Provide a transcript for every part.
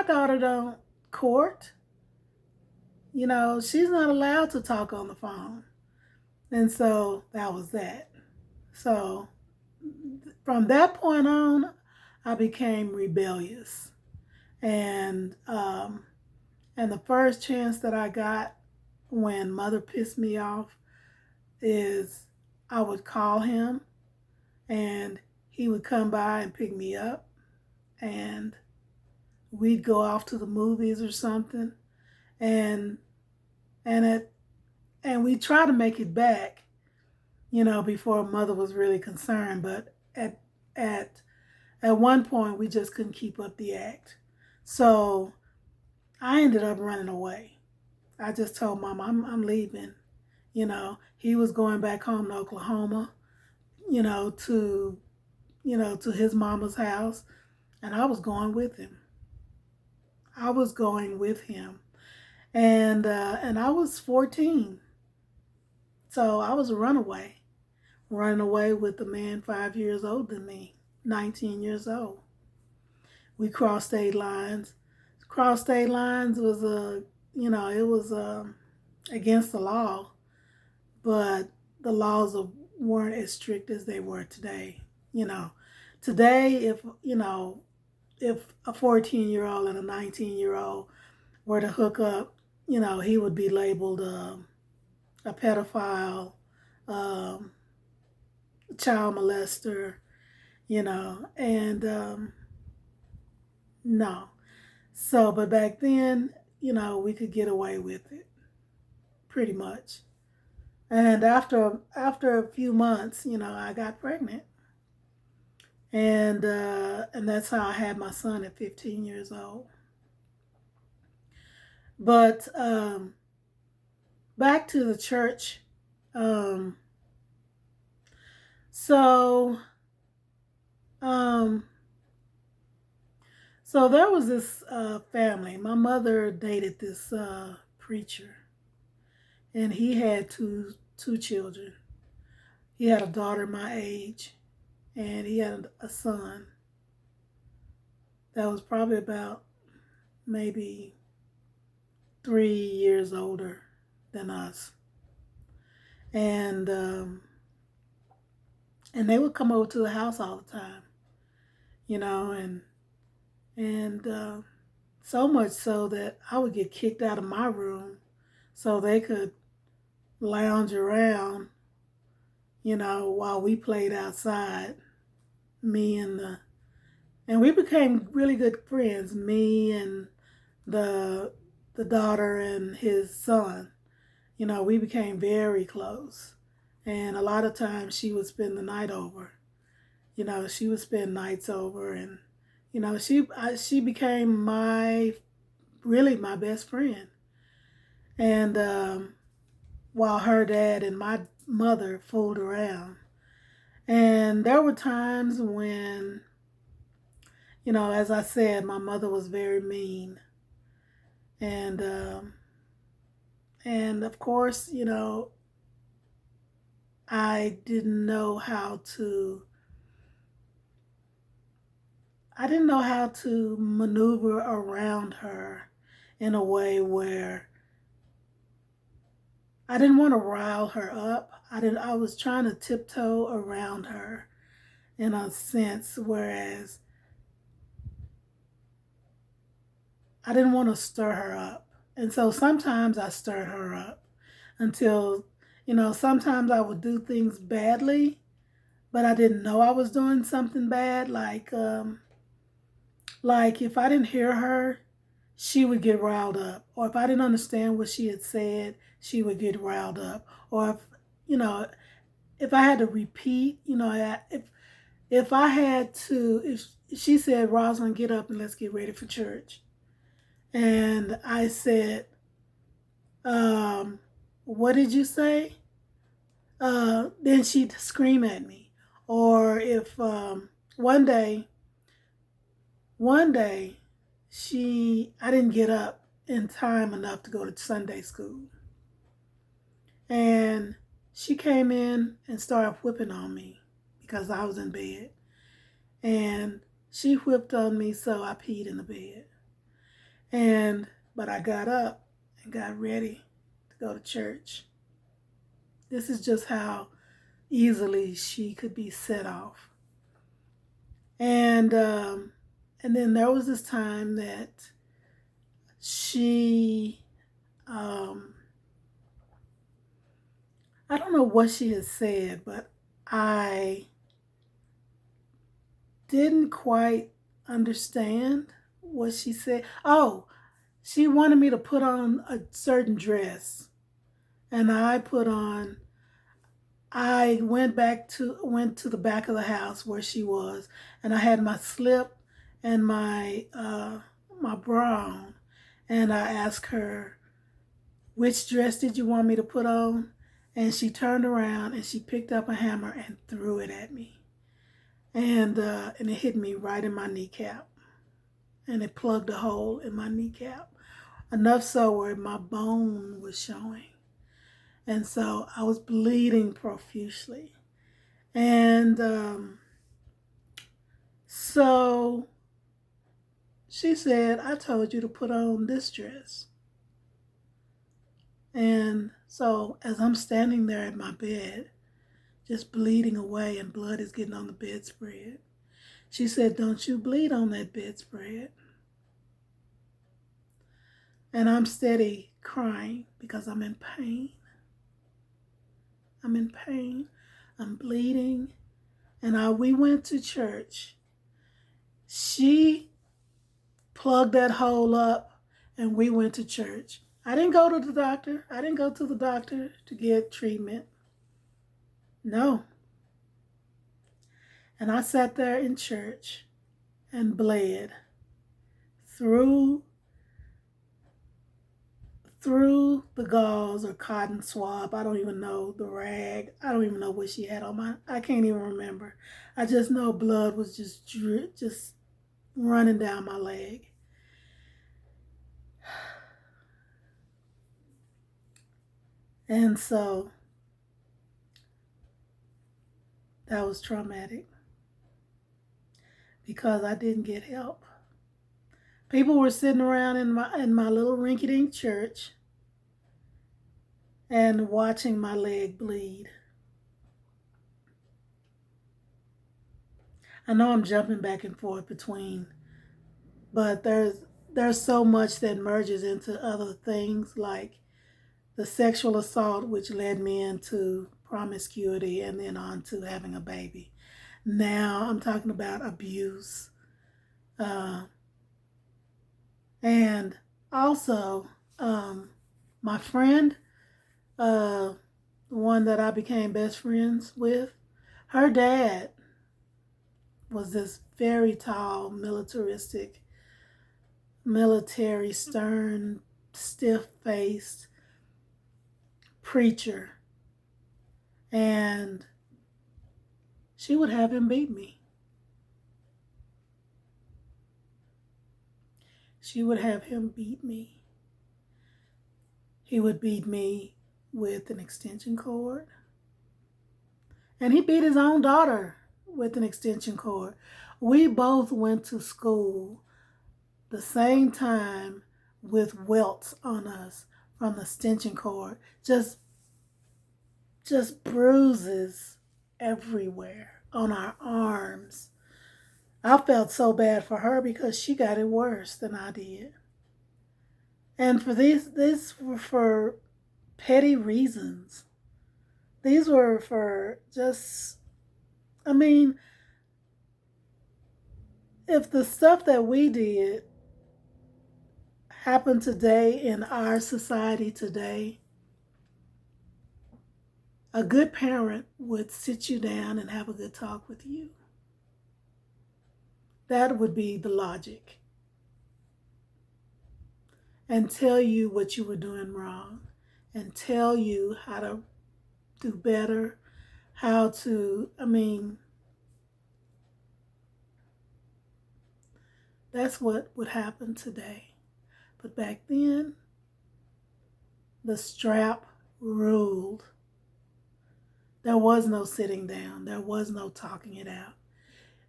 daughter don't court. She's not allowed to talk on the phone. And so that was that. So from that point on, I became rebellious. And and the first chance that I got when mother pissed me off is I would call him and he would come by and pick me up and we'd go off to the movies or something and and it and we try to make it back, before mother was really concerned, but at at one point we just couldn't keep up the act. So I ended up running away. I just told mom I'm leaving. He was going back home to Oklahoma, to to his mama's house, and I was going with him. I was going with him, and I was 14, so I was a runaway, running away with a man 5 years older than me, 19 years old. We crossed state lines. Cross state lines was it was against the law, but the laws weren't as strict as they were today. You know, today if a 14-year-old and a 19-year-old were to hook up, he would be labeled a pedophile, um, child molester, and no. So, but back then, we could get away with it pretty much. And after a few months, I got pregnant, and that's how I had my son at 15 years old. But back to the church. Um, so um, so there was this family. My mother dated this preacher, and he had two children. He had a daughter my age, and he had a son that was probably about maybe 3 years older than us, and and they would come over to the house all the time, and so much so that I would get kicked out of my room so they could lounge around, while we played outside. Me and we became really good friends. Me and the the daughter and his son. We became very close. And a lot of times she would spend the night over. She would spend nights over, and she became my best friend. And while her dad and my mother fooled around, and there were times when, as I said, my mother was very mean, and and of course, I didn't know how to I didn't know how to maneuver around her in a way where I didn't want to rile her up. I was trying to tiptoe around her in a sense, whereas I didn't want to stir her up. And so sometimes I stirred her up until, sometimes I would do things badly, but I didn't know I was doing something bad. Like if I didn't hear her, she would get riled up. Or if I didn't understand what she had said, she would get riled up. Or you know, if I had to repeat, if I had to, if she said, Rosalind, get up and let's get ready for church. And I said, um, what did you say? Then she'd scream at me. Or if one day, I didn't get up in time enough to go to Sunday school. And she came in and started whipping on me because I was in bed. And she whipped on me, so I peed in the bed. But I got up and got ready to go to church. This is just how easily she could be set off. And then there was this time that she, I don't know what she had said, but I didn't quite understand what she said. Oh, she wanted me to put on a certain dress, and I went to the back of the house where she was, and I had my slip and my bra on, and I asked her, "Which dress did you want me to put on?" And she turned around and she picked up a hammer and threw it at me, and it hit me right in my kneecap, and it plugged a hole in my kneecap, enough so where my bone was showing. And so I was bleeding profusely. And so she said, "I told you to put on this dress." And so as I'm standing there at my bed, just bleeding away and blood is getting on the bedspread, she said, "Don't you bleed on that bedspread." And I'm steady crying because I'm in pain. I'm in pain. I'm bleeding. And we went to church. She plugged that hole up and we went to church. I didn't go to the doctor. I didn't go to the doctor to get treatment. No. And I sat there in church and bled through the gauze or cotton swab. I don't even know the rag. I don't even know what she had on I can't even remember. I just know blood was just running down my leg. And so that was traumatic because I didn't get help. People were sitting around in my little rinky-dink church and watching my leg bleed. I know I'm jumping back and forth between, but there's so much that merges into other things like the sexual assault, which led me into promiscuity and then on to having a baby. Now I'm talking about abuse. And also, my friend, the one that I became best friends with, her dad was this very tall, military, stern, stiff-faced preacher. And she would have him beat me. She would have him beat me. He would beat me with an extension cord. And he beat his own daughter with an extension cord. We both went to school the same time with welts on us from the extension cord. Just bruises everywhere on our arms. I felt so bad for her because she got it worse than I did. And for these were for petty reasons. These were for just, I mean, if the stuff that we did happened today in our society today, a good parent would sit you down and have a good talk with you. That would be the logic. And tell you what you were doing wrong. And tell you how to do better. How to, that's what would happen today. But back then, the strap ruled. There was no sitting down. There was no talking it out.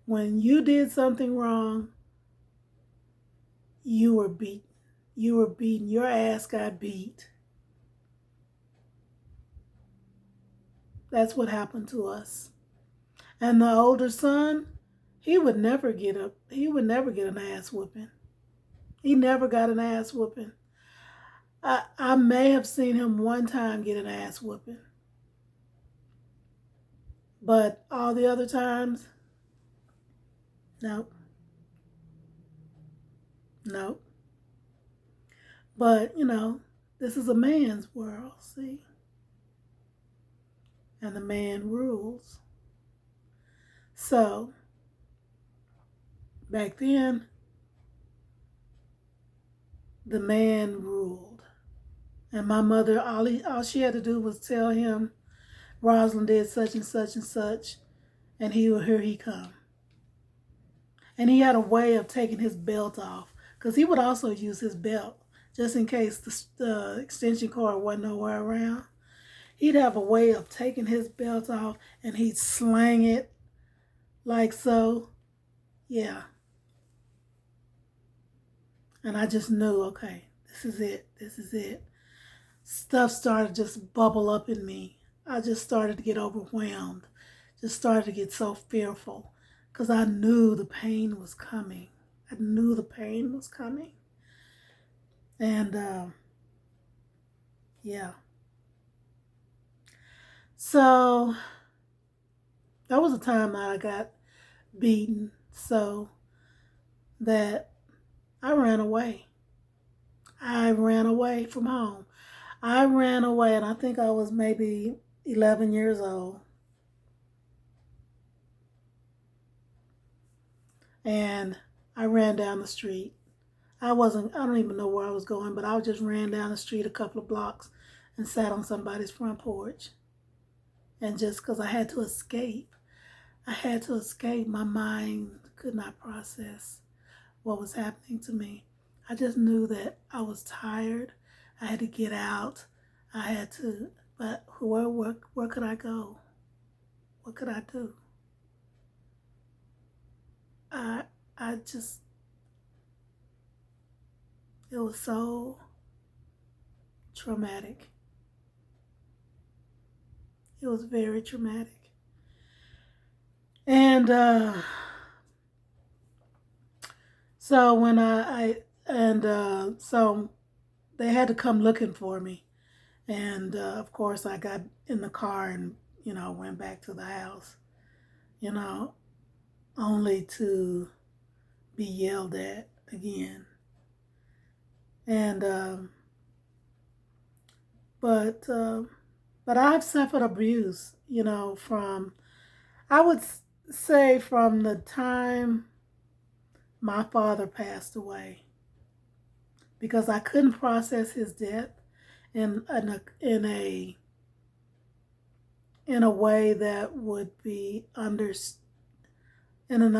When you did something wrong, you were beaten. you were beaten, your ass got beat. That's what happened to us. And the older son, he would never get an ass whooping. He never got an ass whooping. I may have seen him one time get an ass whooping. But all the other times, nope, nope. But, this is a man's world, see? And the man rules. So, back then, the man ruled. And my mother, all she had to do was tell him, Rosalind did such and such and such, and here he come. And he had a way of taking his belt off, because he would also use his belt, just in case the extension cord wasn't nowhere around. He'd have a way of taking his belt off, and he'd slang it like so. Yeah. And I just knew, okay, this is it. This is it. Stuff started to just bubble up in me. I just started to get overwhelmed. Just started to get so fearful because I knew the pain was coming. I knew the pain was coming. And yeah. So that was a time that I got beaten so that I ran away. I ran away from home. I ran away, and I think I was maybe 11 years old. And I ran down the street. I don't even know where I was going, but I just ran down the street a couple of blocks and sat on somebody's front porch. And just because I had to escape, my mind could not process what was happening to me. I just knew that I was tired. I had to get out. But where could I go? What could I do? It was so traumatic. It was very traumatic. And so when so they had to come looking for me. And of course, I got in the car and, went back to the house, only to be yelled at again. And, but I've suffered abuse, I would say from the time my father passed away, because I couldn't process his death in a way that would be in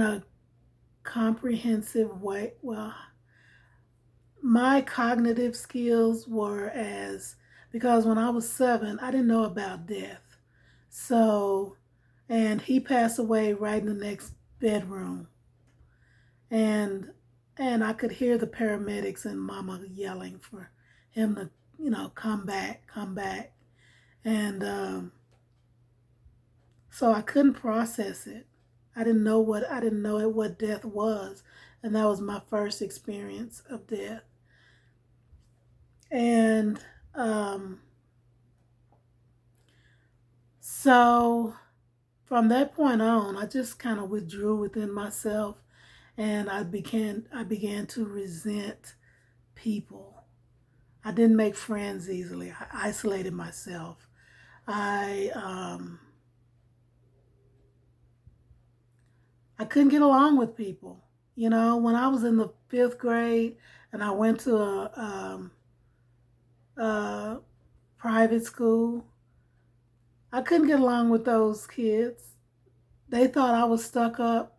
a comprehensive way. Well, my cognitive skills because when I was 7, I didn't know about death. So, and he passed away right in the next bedroom. And I could hear the paramedics and mama yelling for him to, come back. And so I couldn't process it. I didn't know what death was, and that was my first experience of death. And so from that point on, I just kind of withdrew within myself, and I began to resent people. I didn't make friends easily. I isolated myself. I couldn't get along with people. When I was in the 5th grade and I went to a private school, I couldn't get along with those kids. They thought I was stuck up,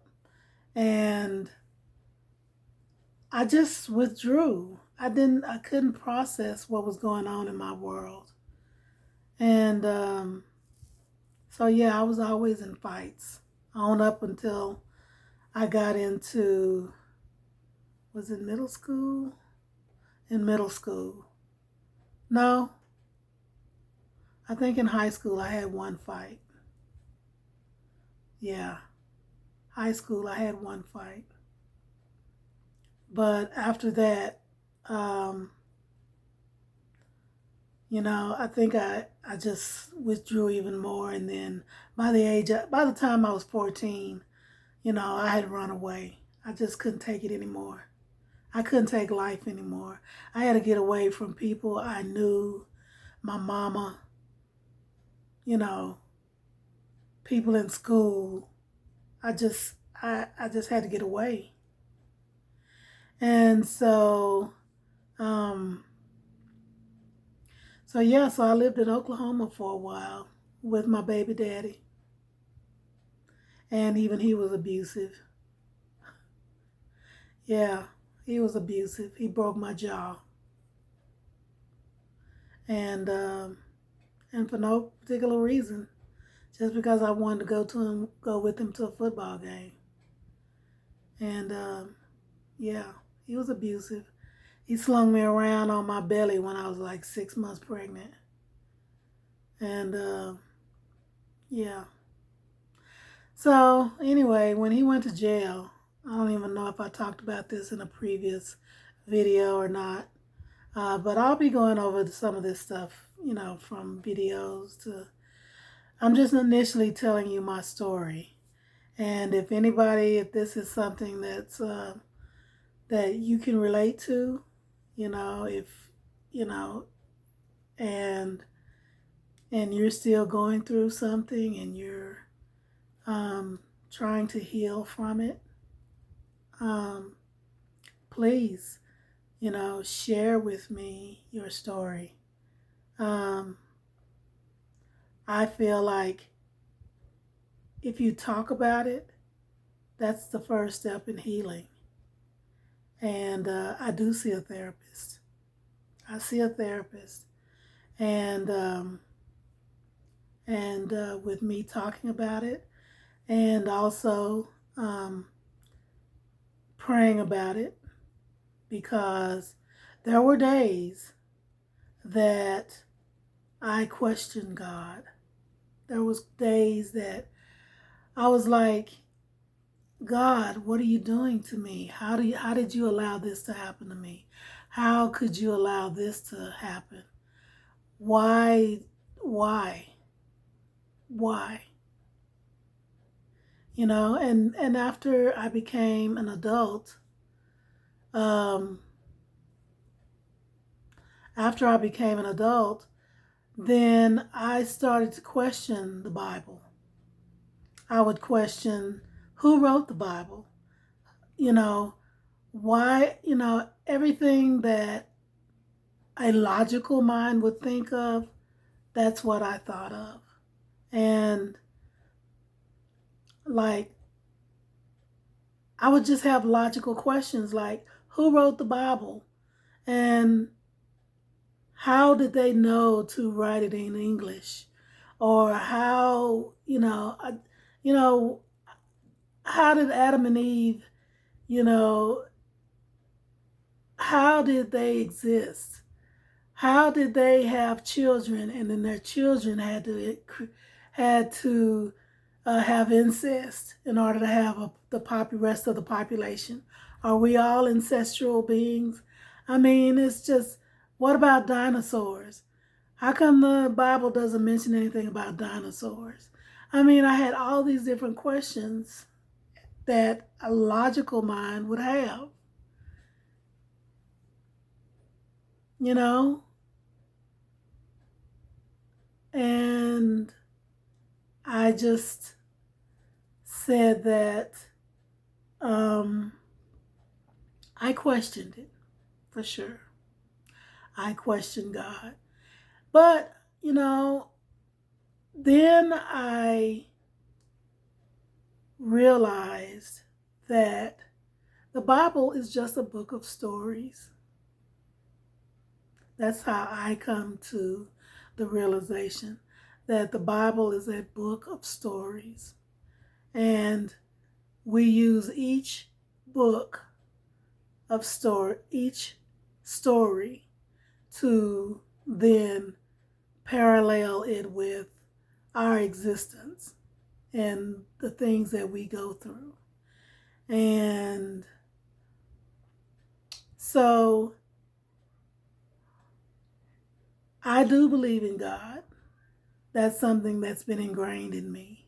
and I just withdrew. I couldn't process what was going on in my world. And so yeah, I was always in fights on up until I got into Was it middle school? In middle school. No, I think in high school I had one fight. Yeah, high school I had one fight. But after that, um, I think I just withdrew even more. And then by the time I was 14, I had run away. I just couldn't take it anymore. I couldn't take life anymore. I had to get away from people I knew, my mama, you know, people in school. I just I just had to get away. And um so I lived in Oklahoma for a while with my baby daddy. And even he was abusive. Yeah, he was abusive. He broke my jaw. And and for no particular reason. Just because I wanted to go with him to a football game. And yeah, he was abusive. He slung me around on my belly when I was like 6 months pregnant. And yeah. So anyway, when he went to jail, I don't even know if I talked about this in a previous video or not. But I'll be going over some of this stuff, from videos to. I'm just initially telling you my story. And if this is something that you can relate to, if you know, and you're still going through something and you're trying to heal from it, um, please, share with me your story. Um, I feel like if you talk about it, that's the first step in healing. And I do see a therapist. I see a therapist, and with me talking about it, and also praying about it, because there were days that I questioned God. There was days that I was like, God, what are you doing to me? How did you allow this to happen to me? How could you allow this to happen? Why? Why? Why? And after I became an adult, um, after I became an adult, then I started to question the Bible. I would question who wrote the Bible. You know, why, everything that a logical mind would think of, that's what I thought of. And like, I would just have logical questions like, who wrote the Bible? And how did they know to write it in English? Or how, you know, how did Adam and Eve, you know, how did they exist? How did they have children, and then their children had to have incest in order to have the rest of the population? Are we all ancestral beings? I mean, it's just, what about dinosaurs? How come the Bible doesn't mention anything about dinosaurs? I mean, I had all these different questions that a logical mind would have, you know? And I just said that I questioned it for sure. I questioned God. But, then I realized that the Bible is just a book of stories. That's how I come to the realization that the Bible is a book of stories. And we use each book of each story to then parallel it with our existence and the things that we go through. And so I do believe in God. That's something that's been ingrained in me.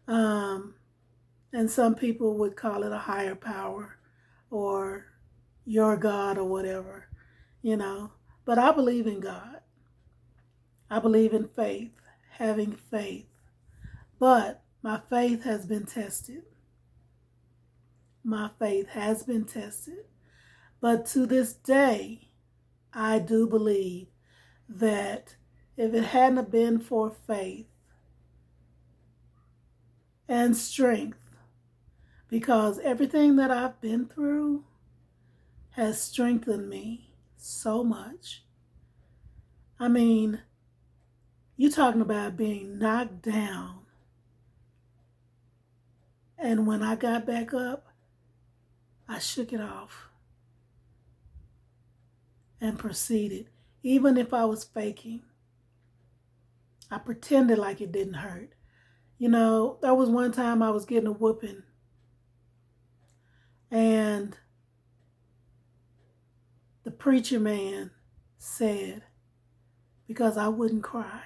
And some people would call it a higher power or your God or whatever, you know. But I believe in God. I believe in faith, having faith. But my faith has been tested. My faith has been tested. But to this day, I do believe that if it hadn't been for faith and strength, because everything that I've been through has strengthened me so much. I mean, you're talking about being knocked down. And when I got back up, I shook it off and proceeded. Even if I was faking, I pretended like it didn't hurt. You know, there was one time I was getting a whooping, and the preacher man said, because I wouldn't cry.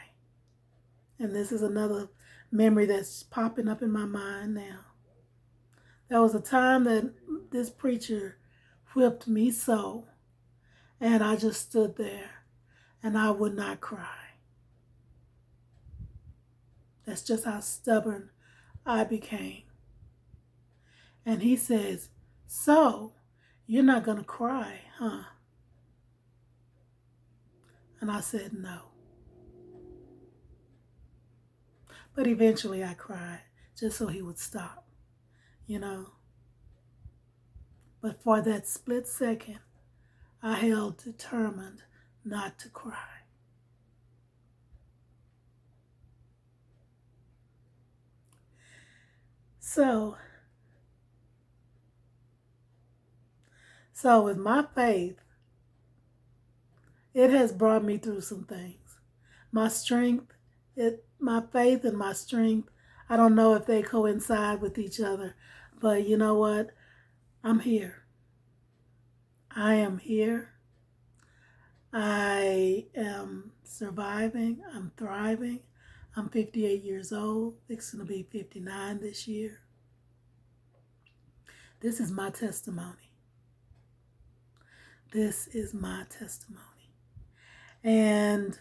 And this is another memory that's popping up in my mind now. There was a time that this preacher whipped me so, and I just stood there and I would not cry. That's just how stubborn I became. And he says, "So, you're not going to cry, huh?" And I said, "No." But eventually I cried just so he would stop, you know. But for that split second, I held determined not to cry. So with my faith, it has brought me through some things. My strength, my faith and my strength, I don't know if they coincide with each other, but you know what? I'm here. I am here. I am surviving. I'm thriving. I'm 58 years old, fixing to be 59 this year. This is my testimony. This is my testimony. And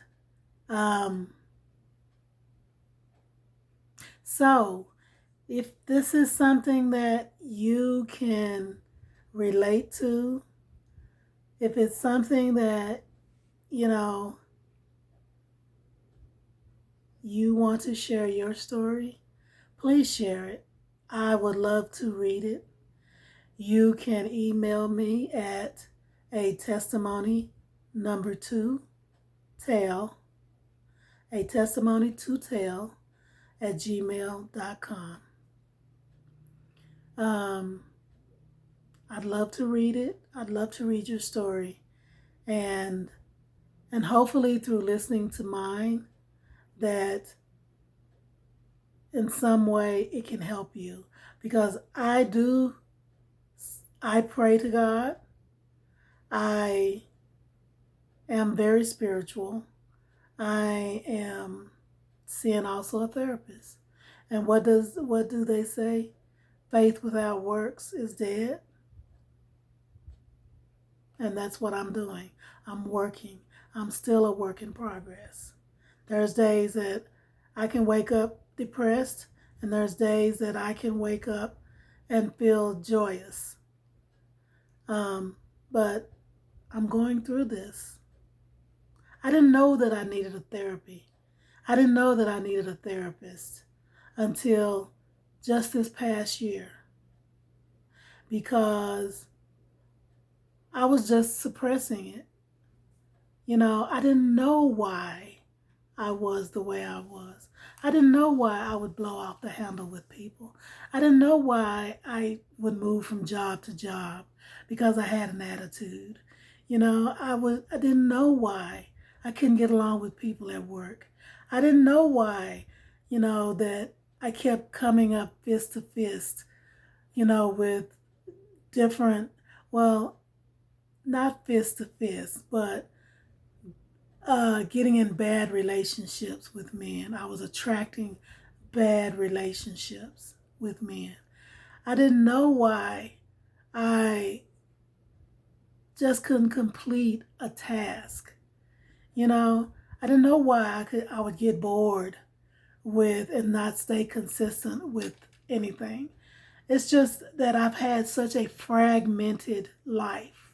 so, if this is something that you can relate to, if it's something that, you know, you want to share your story, please share it. I would love to read it. You can email me at a testimony number 2 tell, a testimony to tell at gmail.com. I'd love to read it. I'd love to read your story. And hopefully through listening to mine, that in some way it can help you. Because I pray to God. I am very spiritual. I am seeing also a therapist. And what do they say? Faith without works is dead. And that's what I'm doing. I'm working. I'm still a work in progress. There's days that I can wake up depressed, and there's days that I can wake up and feel joyous. But I'm going through this. I didn't know that I needed a therapy. I didn't know that I needed a therapist until just this past year, because I was just suppressing it. You know, I didn't know why I was the way I was. I didn't know why I would blow off the handle with people. I didn't know why I would move from job to job because I had an attitude. I didn't know why I couldn't get along with people at work. I didn't know why, that I kept coming up fist to fist, with different, well, not fist to fist, but getting in bad relationships with men. I was attracting bad relationships with men. I didn't know why I just couldn't complete a task. I didn't know why I would get bored with and not stay consistent with anything. It's just that I've had such a fragmented life.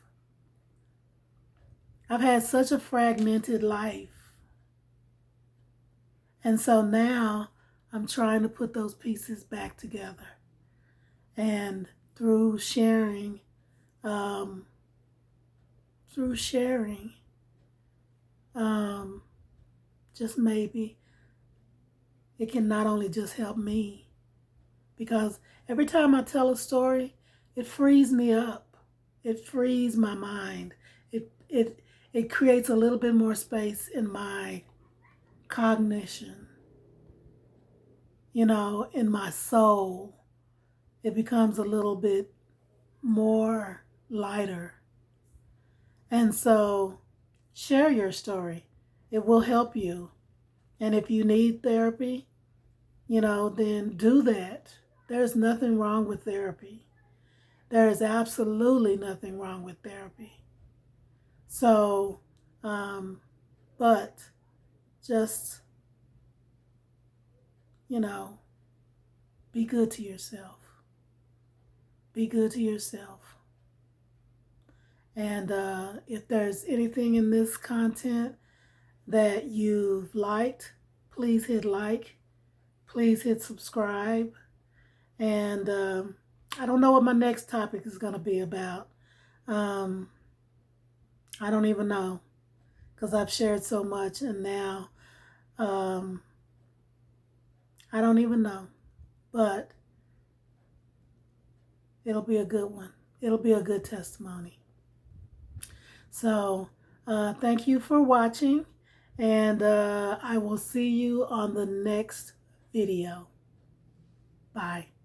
I've had such a fragmented life. And so now I'm trying to put those pieces back together. And through sharing, um, through sharing, just maybe it can not only just help me, because every time I tell a story, it frees me up. It frees my mind. It creates a little bit more space in my cognition, in my soul. It becomes a little bit more lighter. And so share your story. It will help you. And if you need therapy, then do that. There's nothing wrong with therapy. There is absolutely nothing wrong with therapy. So, but just, be good to yourself. Be good to yourself. And if there's anything in this content that you've liked, please hit like. Please hit subscribe. And I don't know what my next topic is going to be about. I don't even know because I've shared so much, and now I don't even know. But it'll be a good one. It'll be a good testimony. So thank you for watching, and I will see you on the next video. Bye.